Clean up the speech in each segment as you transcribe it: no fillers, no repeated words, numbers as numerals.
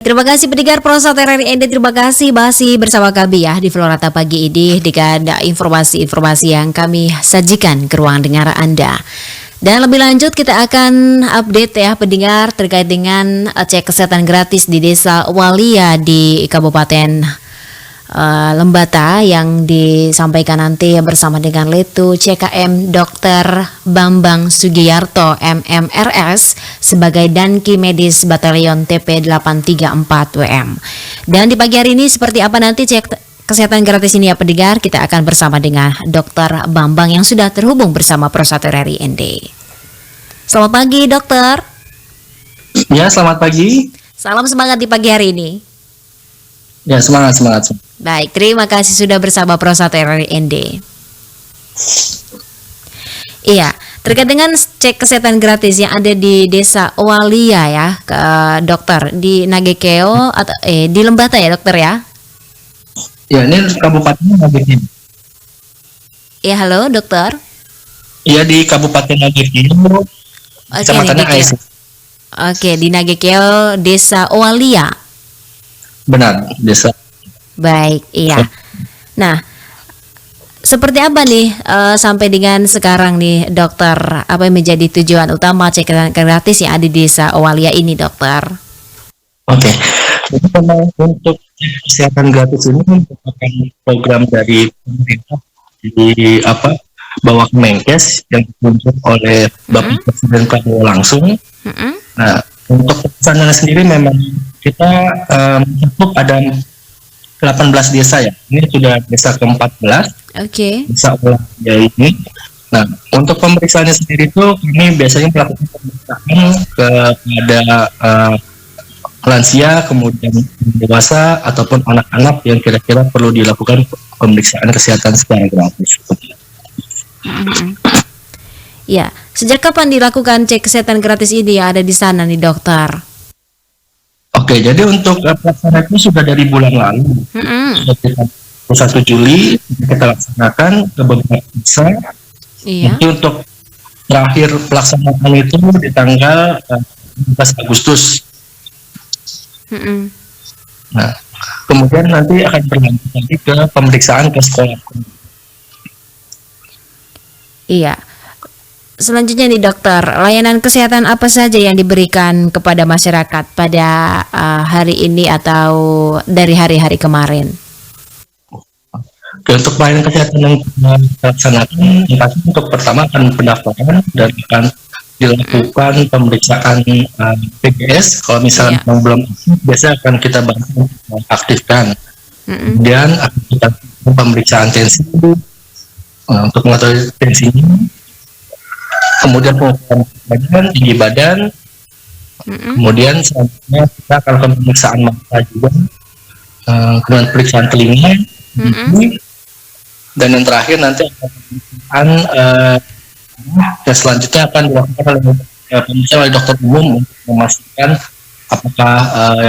Terima kasih pendengar Prosa TRRI, terima kasih masih bersama kami ya di Florata pagi ini dengan informasi-informasi yang kami sajikan ke ruang dengar Anda. Dan lebih lanjut kita akan update ya pendengar terkait dengan cek kesehatan gratis di Desa Walia di Kabupaten Lembata yang disampaikan nanti bersama dengan Letu CKM Dr. Bambang Sugiyarto MMRS sebagai Danki Medis Batalion TP 834 WM. Dan di pagi hari ini seperti apa nanti cek kesehatan gratis ini ya pendengar, kita akan bersama dengan Dr. Bambang yang sudah terhubung bersama Prosa TRRI ND. Selamat pagi dokter. Ya, selamat pagi. Salam semangat di pagi hari ini. Ya, semangat. Baik, terima kasih sudah bersama Prosa TRRI ND. Iya, terkait dengan cek kesehatan gratis yang ada di Desa Walia ya, dokter di Nagekeo atau di Lembata ya dokter ya? Ya, ini Kabupaten Nagekeo. Ya, halo dokter. Iya, di Kabupaten Nagekeo. Kecamatannya Ais. Oke, di Nagekeo Desa Walia. Benar, desa. Baik, iya. Nah, seperti apa nih sampai dengan sekarang nih dokter, apa yang menjadi tujuan utama cek kesehatan gratis yang ada di Desa Walia ini dokter? Oke, jadi memang untuk cek kesehatan gratis ini merupakan program dari pemerintah di bawah Kemenkes yang ditunjuk oleh Bapak Presiden Prabowo langsung. Nah, untuk pesanannya sendiri memang kita mencakup ada 18 desa ya. Ini sudah desa ke-14. Oke. Desa Walia ini. Nah, untuk pemeriksaannya sendiri itu kami biasanya melakukan pemeriksaan kepada lansia, kemudian dewasa ataupun anak-anak yang kira-kira perlu dilakukan pemeriksaan kesehatan secara gratis. Ya, sejak kapan dilakukan cek kesehatan gratis ini yang ada di sana nih dokter? Oke, jadi untuk pelaksanaan itu sudah dari bulan lalu. Sudah 1 Juli kita laksanakan ke beberapa desa. Iya. Nanti untuk terakhir pelaksanaan itu di tanggal 15 Agustus. Nah, kemudian nanti akan berlanjut lagi ke pemeriksaan ke sekolah. Iya. Selanjutnya nih dokter, layanan kesehatan apa saja yang diberikan kepada masyarakat pada hari ini atau dari hari-hari kemarin? Oke, untuk pelayanan kesehatan yang kita laksanakan, pasti untuk pertama akan pendaftaran dan akan dilakukan pemeriksaan PGS. Kalau misalnya yang belum aktif, biasanya akan kita bantu aktifkan. Kemudian akan kita pemeriksaan tensi untuk mengetahui tensinya. Kemudian pengukuran badan, tinggi badan, kemudian selanjutnya kita akan lakukan pemeriksaan mata juga, kemudian pemeriksaan telinga, dan yang terakhir nanti akan pemeriksaan yang selanjutnya akan dilakukan oleh pemeriksaan oleh dokter umum untuk memastikan apakah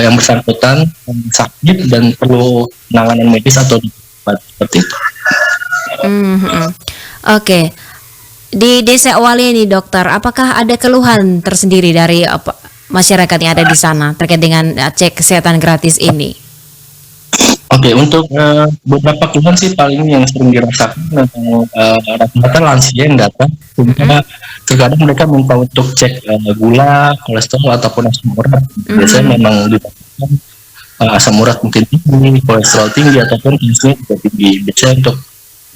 yang bersangkutan sakit dan perlu penanganan medis atau seperti itu. Oke. Di Desa Walia ini dokter, apakah ada keluhan tersendiri dari masyarakat yang ada di sana terkait dengan cek kesehatan gratis ini? Oke, untuk beberapa keluhan sih paling yang sering dirasakan tentang rata-rata lansia yang datang, terkadang mereka minta untuk cek gula, kolesterol ataupun asam urat. Biasanya memang ditemukan asam urat mungkin tinggi, kolesterol tinggi ataupun tensinya juga tinggi. Biasanya untuk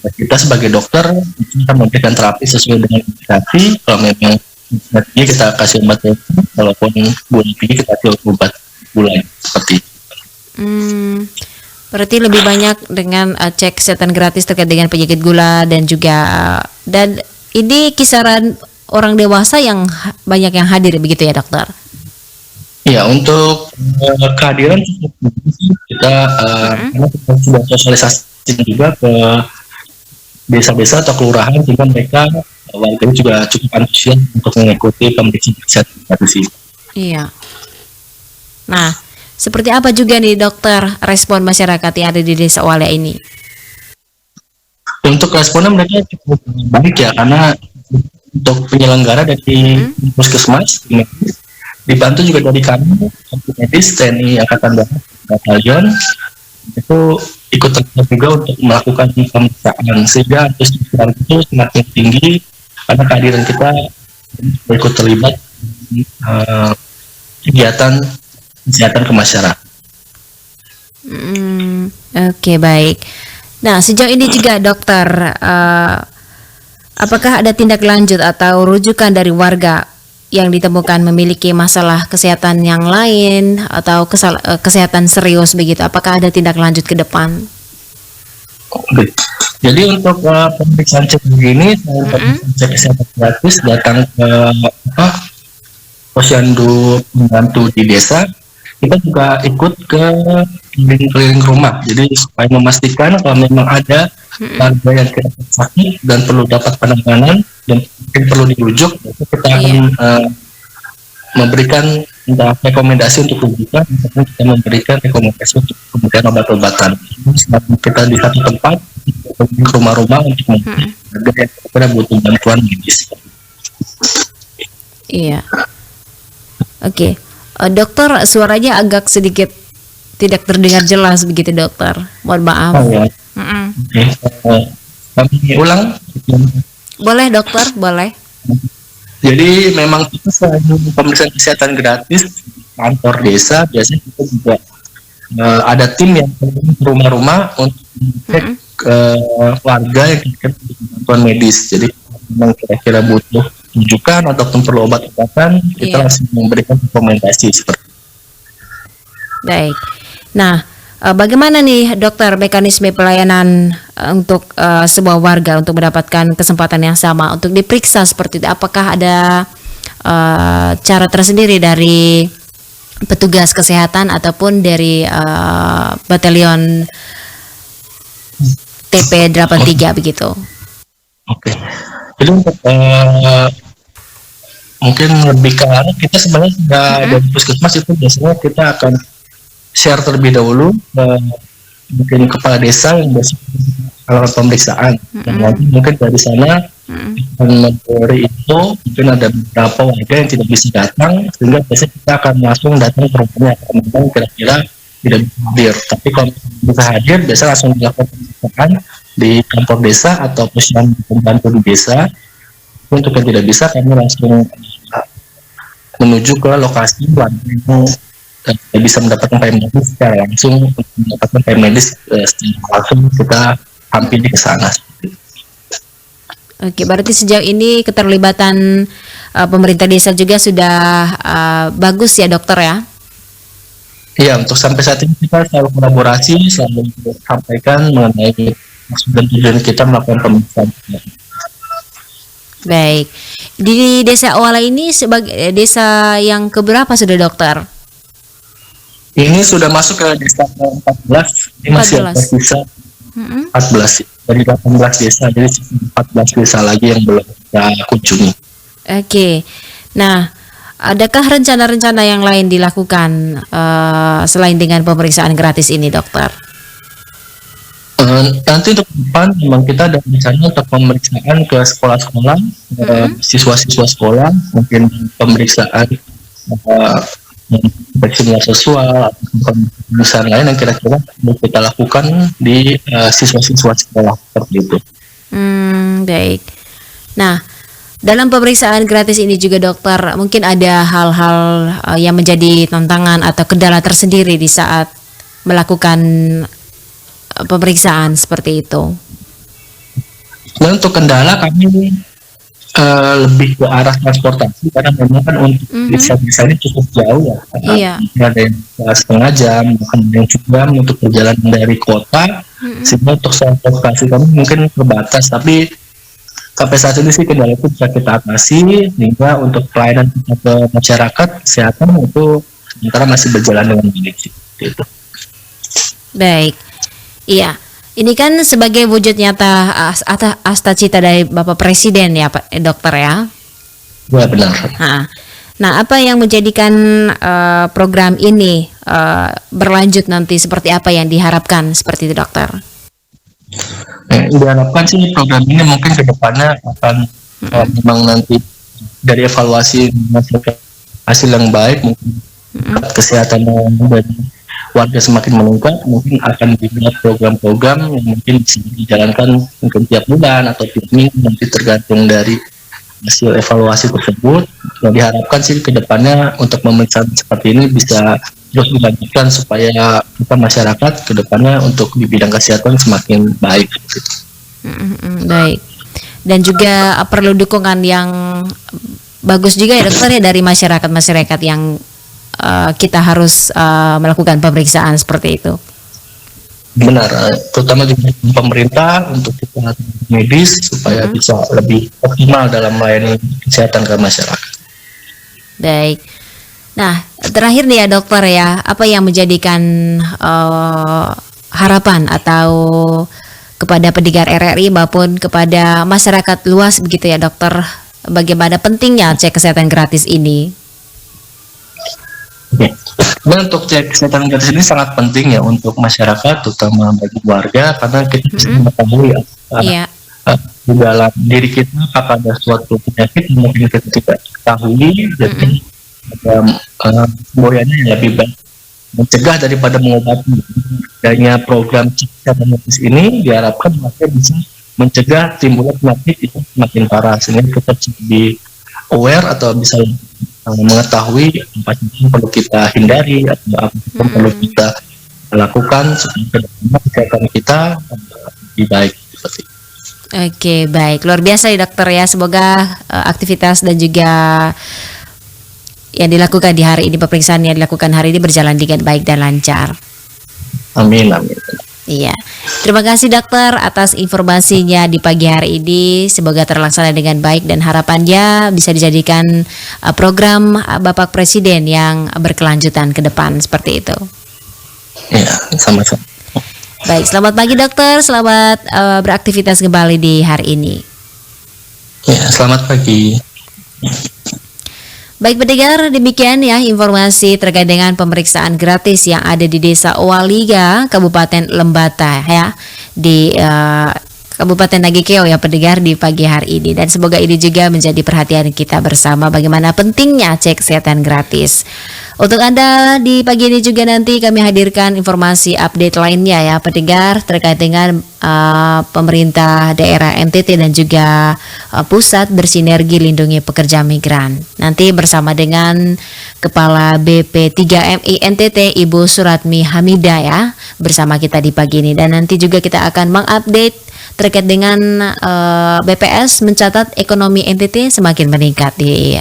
kita sebagai dokter kita memberikan terapi sesuai dengan indikasi. Kalau memang tinggi kita kasih obat terapi, walaupun gula tinggi kita kasih obat gula seperti itu. Berarti lebih banyak dengan cek kesehatan gratis terkait dengan penyakit gula dan juga dan ini kisaran orang dewasa yang banyak yang hadir begitu ya dokter? Ya, untuk kehadiran kita karena kita sudah sosialisasi juga ke desa-desa atau kelurahan sehingga mereka warga juga cukup antusias untuk mengikuti pemeriksaan kesehatan gratis ini. Iya. Nah, seperti apa juga nih dokter respon masyarakat yang ada di Desa Walia ini? Untuk responnya mereka cukup baik ya, karena untuk penyelenggara dari puskesmas dibantu juga dari kami, medis TNI Angkatan Darat Batalion itu ikut terlibat juga untuk melakukan pemeriksaan, sehingga antusiasme itu semakin tinggi karena kehadiran kita ikut terlibat kegiatan kesehatan ke masyarakat. Oke, baik. Nah, sejauh ini juga dokter, apakah ada tindak lanjut atau rujukan dari warga yang ditemukan memiliki masalah kesehatan yang lain atau kesehatan serius begitu? Apakah ada tindak lanjut ke depan? Oke. Jadi untuk pemeriksaan cek ini, cek kesehatan gratis datang ke posyandu membantu di desa. Kita juga ikut ke keliling rumah, jadi supaya memastikan kalau memang ada warga yang kira sakit dan perlu dapat penanganan dan mungkin perlu dirujuk, kita akan memberikan rekomendasi untuk rujukan, ataupun kita memberikan rekomendasi untuk pemberian obat-obatan. Kita di satu tempat di rumah-rumah untuk memberi warga yang kira butuh bantuan medis. Iya. Oke. Dokter, suaranya agak sedikit tidak terdengar jelas begitu dokter. Mohon maaf. Kami ulang. Boleh dokter, boleh. Jadi memang kita selain pemeriksaan kesehatan gratis kantor desa, biasanya kita juga ada tim yang ke rumah-rumah untuk mengecek warga yang kira-kira butuh bantuan medis. Jadi memang kira-kira butuh rujukan ataupun perlu obat-obatan, kita langsung memberikan rekomendasi seperti itu. Baik. Nah, bagaimana nih dokter mekanisme pelayanan untuk sebuah warga untuk mendapatkan kesempatan yang sama untuk diperiksa seperti itu? Apakah ada cara tersendiri dari petugas kesehatan ataupun dari batalion TP83 begitu? Oke. Jadi untuk mungkin lebih ke arah kita sebenarnya sudah dari puskesmas itu biasanya kita akan share terlebih dahulu mungkin kepala desa yang biasa melakukan pemeriksaan dan nanti mungkin dari sana akan memberi itu, mungkin ada beberapa warga yang tidak bisa datang sehingga biasanya kita akan langsung datang ke rumahnya karena memang kira-kira tidak bisa hadir, tapi kalau bisa hadir biasa langsung dilakukan pemeriksaan di kantor desa atau posyandu pembantu di desa. Untuk yang tidak bisa kami langsung menuju ke lokasi warga yang bisa mendapatkan payment medis secara langsung. Untuk mendapatkan payment medis secara langsung kita hampiri ke sana. Oke, berarti sejauh ini keterlibatan pemerintah desa juga sudah bagus ya dokter ya? Iya, untuk sampai saat ini kita selalu kolaborasi, selalu sampaikan mengenai maksud dan tujuan kita melakukan pemeriksaan. Baik, di desa Awala ini sebagai desa yang keberapa sudah dokter? Ini sudah masuk ke desa ke-14, ini masih ada sisa 14 dari 18 desa, jadi 14 desa lagi yang belum kita kunjungi. Oke, nah adakah rencana-rencana yang lain dilakukan selain dengan pemeriksaan gratis ini dokter? Nanti untuk depan memang kita ada rencana untuk pemeriksaan ke sekolah-sekolah, siswa-siswa sekolah, mungkin pemeriksaan vaksin seksual atau pemeriksaan lain yang kira-kira mau kita lakukan di siswa-siswa sekolah seperti itu. Baik. Nah, dalam pemeriksaan gratis ini juga dokter, mungkin ada hal-hal yang menjadi tantangan atau kendala tersendiri di saat melakukan pemeriksaan seperti itu. Dan untuk kendala kami lebih ke arah transportasi karena memang kan untuk desa-desa ini cukup jauh ya. Iya. Ada yang setengah jam, bahkan ada yang cukup jam untuk perjalanan dari kota. Sehingga untuk transportasi kami mungkin terbatas, tapi sampai saat ini sih kendala itu bisa kita atasi sehingga untuk pelayanan kita ke masyarakat kesehatan itu sementara masih berjalan dengan baik. Gitu. Baik. Iya, ini kan sebagai wujud nyata cita dari Bapak Presiden ya Pak Dokter ya? Ya benar. Nah, apa yang menjadikan program ini berlanjut nanti seperti apa yang diharapkan seperti itu dokter? Diharapkan sih program ini mungkin ke depannya akan memang nanti dari evaluasi masyarakat hasil yang baik, mungkin kesehatan dan warga semakin meningkat, mungkin akan dibuat program-program yang mungkin bisa dijalankan mungkin tiap bulan atau tiap minggu, nanti tergantung dari hasil evaluasi tersebut. Yang diharapkan sih ke depannya untuk pemeriksaan seperti ini bisa terus dilanjutkan supaya kita masyarakat ke depannya untuk di bidang kesehatan semakin baik. Baik. Dan juga perlu dukungan yang bagus juga ya dokter ya dari masyarakat yang kita harus melakukan pemeriksaan seperti itu. Benar, terutama juga pemerintah untuk kesehatan medis supaya bisa lebih optimal dalam melayani kesehatan ke masyarakat. Baik. Nah, terakhir nih ya dokter ya, apa yang menjadikan harapan atau kepada pendengar RRI maupun kepada masyarakat luas begitu ya dokter, bagaimana pentingnya cek kesehatan gratis ini? Oke. Dan untuk cek kesehatan gratis ini sangat penting ya untuk masyarakat, terutama bagi warga, karena kita bisa mengetahui di dalam diri kita apakah ada suatu penyakit yang mungkin kita tidak ketahui, jadi ada semboyannya yang lebih baik mencegah daripada mengobati. Adanya program cek kesehatan gratis ini diharapkan masyarakat bisa mencegah timbulnya penyakit itu semakin parah, sehingga kita lebih aware atau bisa mengetahui apa yang perlu kita hindari atau apa yang perlu kita lakukan supaya kesehatan kita lebih baik. Oke, baik, luar biasa ya dokter ya. Semoga aktivitas dan juga yang dilakukan di hari ini, pemeriksaan yang dilakukan hari ini berjalan dengan baik dan lancar. Amin. Iya, terima kasih dokter atas informasinya di pagi hari ini. Semoga terlaksana dengan baik dan harapannya bisa dijadikan program Bapak Presiden yang berkelanjutan ke depan seperti itu. Iya, sama-sama. Baik, selamat pagi dokter, selamat beraktivitas kembali di hari ini. Ya, selamat pagi. Baik pendengar, demikian ya informasi terkait dengan pemeriksaan gratis yang ada di Desa Owaliga, Kabupaten Lembata ya, di Kabupaten Nagekeo ya pendengar di pagi hari ini. Dan semoga ini juga menjadi perhatian kita bersama bagaimana pentingnya cek kesehatan gratis. Untuk Anda di pagi ini juga nanti kami hadirkan informasi update lainnya ya pendengar terkait dengan pemerintah daerah NTT dan juga pusat bersinergi lindungi pekerja migran. Nanti bersama dengan Kepala BP3MI NTT Ibu Suratmi Hamidah ya bersama kita di pagi ini. Dan nanti juga kita akan mengupdate terkait dengan BPS mencatat ekonomi NTT semakin meningkat di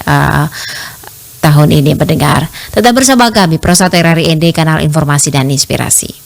tahun ini pendengar. Tetap bersama kami Prosata RRI ND, kanal informasi dan inspirasi.